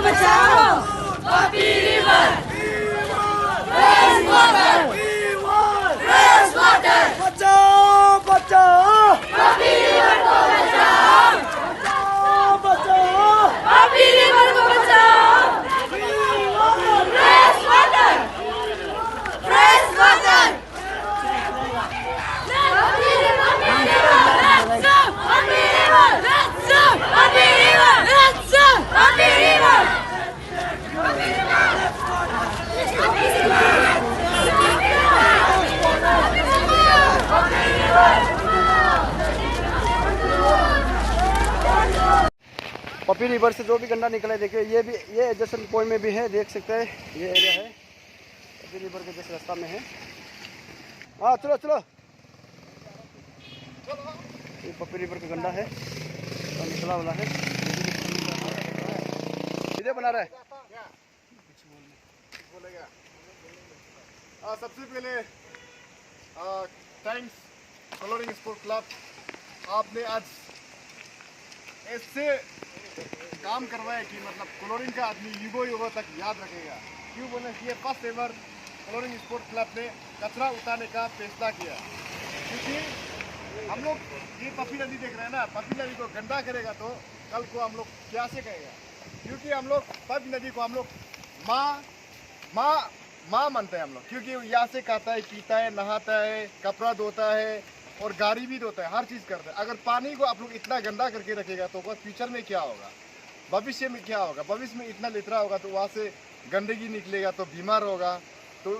बचाओ, Vapi river, fresh water, fresh water, बचाओ बचाओ वापी रिवर को बचाओ, बचाओ वापी रिवर को बचाओ, fresh water, fresh water, Vapi river, let's go, Vapi river, let's go, Vapi river, let's go, Vapi river, puppy river से जो भी गंदा निकला है देखिए, ये भी ये एडजस्टमेंट पॉइंट में भी है, देख सकते हैं ये एरिया है पपी रिवर के जिस रास्ता में है। हाँ चलो चलो, ये पपी रिवर का गंदा है तो निकला वाला है, वीडियो बना रहा है। सबसे पहले थैंक्स कलरिंग स्पोर्ट क्लब, आपने आज ऐसे काम करवाया कि मतलब कलरिंग का आदमी युगों तक याद रखेगा। क्यों बोले कि ये first ever colouring sport club ने कचरा उठाने का फैसला किया, क्योंकि हम लोग ये पपी नदी देख रहे हैं ना, पपी नदी को गंदा करेगा तो कल को हम लोग क्या से कहेगा, क्योंकि हम लोग पपी नदी को हम लोग माँ मानते हैं हम लोग, क्योंकि यहाँ से खाता है, पीता है, नहाता है, कपड़ा धोता है और गाड़ी भी धोता है, हर चीज़ करता है। अगर पानी को आप लोग इतना गंदा करके रखेगा तो फ्यूचर में क्या होगा, भविष्य में क्या होगा, भविष्य में इतना लितरा होगा तो वहाँ से गंदगी निकलेगा तो बीमार होगा, तो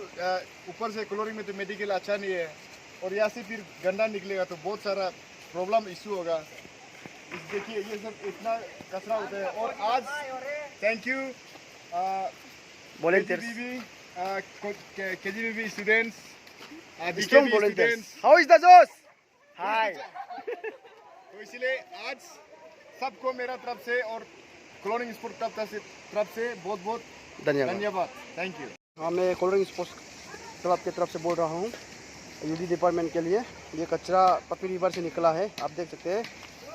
ऊपर से क्लोरीन में तो मेडिकल अच्छा नहीं है, और यहाँ से फिर गंदा निकलेगा तो बहुत सारा प्रॉब्लम इशू होगा। इस देखिए ये सब इतना कचरा होता है। और आज thank you KGBB students, how is the जोश, हाय। तो इसलिए आज सबको मेरा तरफ से और क्लोरिंग स्पोर्ट क्लब तरफ से बहुत बहुत धन्यवाद, थैंक यू। हाँ, मैं क्लोरिंग स्पोर्ट्स क्लब की तरफ से बोल रहा हूँ यूडी डिपार्टमेंट के लिए। ये कचरा पपी रिवर से निकला है, आप देख सकते हैं,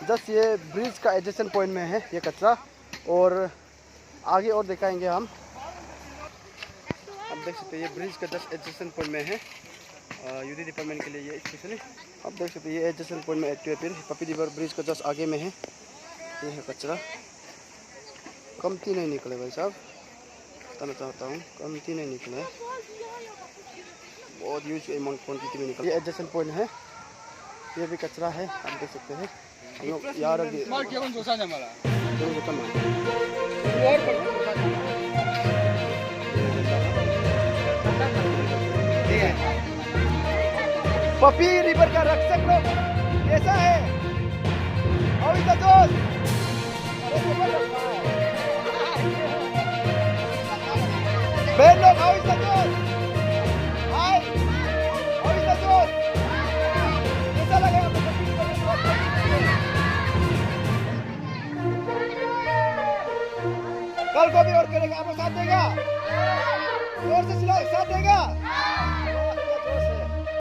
जस्ट ये ब्रिज का एडजस्टेंट पॉइंट में है ये कचरा, और आगे और दिखाएंगे हम। आप देख सकते हैं ये ब्रिज का जस्ट एडजस्टेंट पॉइंट में है यूडी डिपार्टमेंट के लिए, ये स्पेशली आप देख सकते हैं ये एडजस्टेंट पॉइंट में एक्टिव है। फिर पपी रिवर ब्रिज का जस्ट आगे में है, ये है कचरा। कमती नहीं निकले भाई साहब, बताना चाहता हूँ, कमती नहीं निकले, बहुत ह्यूज अमाउंट क्वान्टिटी में निकला। ये एडजस्टेंट पॉइंट है, ये भी कचरा है, आप देख सकते हैं। हम लोग यार पपी रिवर का रक्षक लोग कैसा है, और इसका दोस्त बहन लोग, हाउ इज द दोस्त, हाय, हाउ इज द दोस्त, कैसा लगा आपको? कल को भी और करेगा, आपको साथ देगा, जोर से चिल्लाओ, साथ देगा।